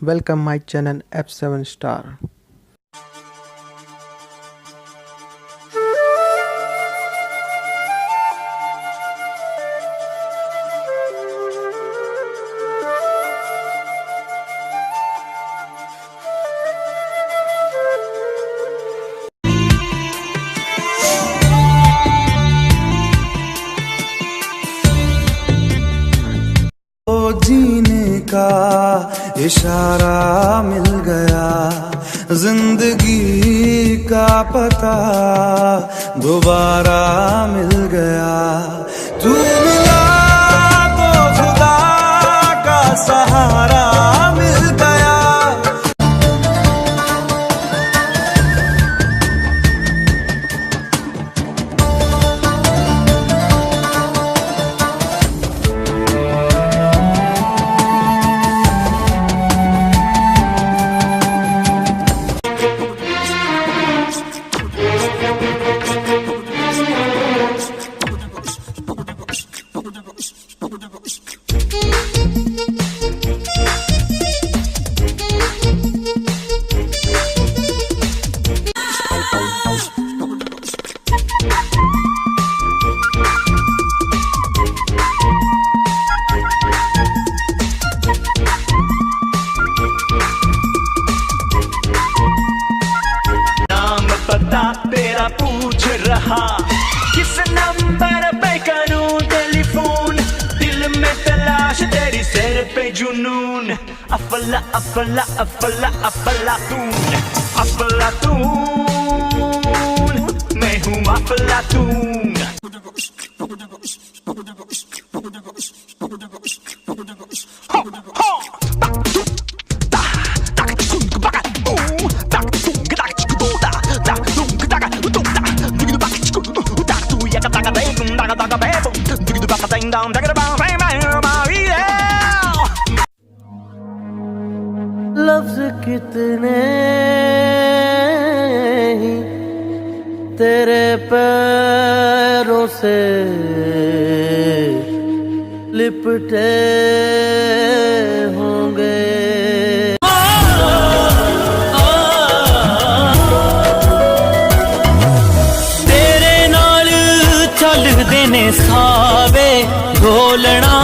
Welcome my channel F7 Star. जीने का इशारा मिल गया, जिंदगी का पता दोबारा मिल गया। तू मिला तो खुदा का सहारा मिल गया। तेरा पूछ रहा किस नंबर पे करूं टेलीफोन, दिल में तलाश तेरी सर पे जुनून। अफला अफला अफला अफलातून, अफलातून मैं हूँ अफलातून। लफ्ज कितने ही तेरे पैरों से लिपटे होंगे। तेरे नाल चलदे ने सावे ढोलना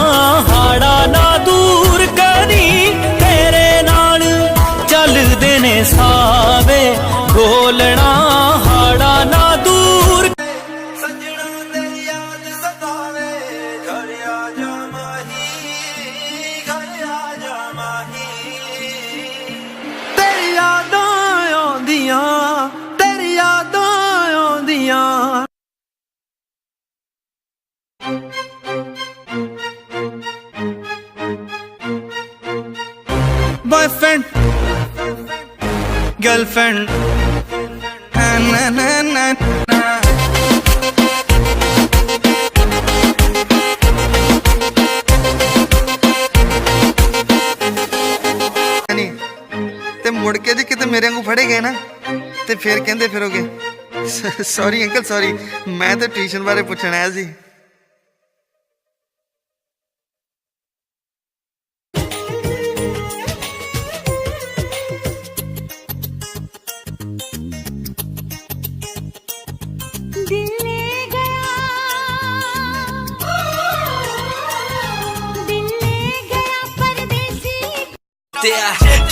हाड़ा ना दूर करी। तेरे नाल चलदे ने सावे ढोलना हाड़ा ना दूर। सजना तेरी याद सतावे, घर आ जा माही, घर आ जा माही। तेरी यादां आउंदियां, तेरी यादां आउंदियां। Boyfriend, girlfriend, na na na na. ਤੇ ਮੁੜ ਕੇ ਜੇ ਕਿਤੇ ਮੇਰੇ ਵਾਂਗੂ ਫੜੇ ਗਏ ਨਾ ਤੇ ਫਿਰ ਕਹਿੰਦੇ ਫਿਰੋਗੇ ਸੌਰੀ ਅੰਕਲ ਸੌਰੀ, ਮੈਂ ਤਾਂ ਟਿਊਸ਼ਨ ਬਾਰੇ ਪੁੱਛਣ ਆਇਆ ਸੀ।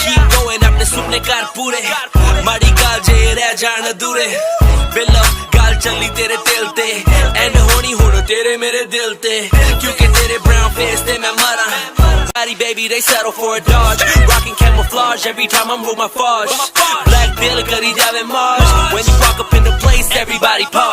keep going अपने सुपने कर पूरे, माड़ी गाल जे रह जान अधूरे। बिल्लो गाल चली तेरे दिल ते, एंड होनी हुण तेरे मेरे दिल ते, क्योंकि तेरे brown face ते मैं मरा। Body baby they settle for a Dodge, rocking camouflage every time I'm with my Fosh। Black bill करी जावे Mars, when you walk up in the place everybody pause।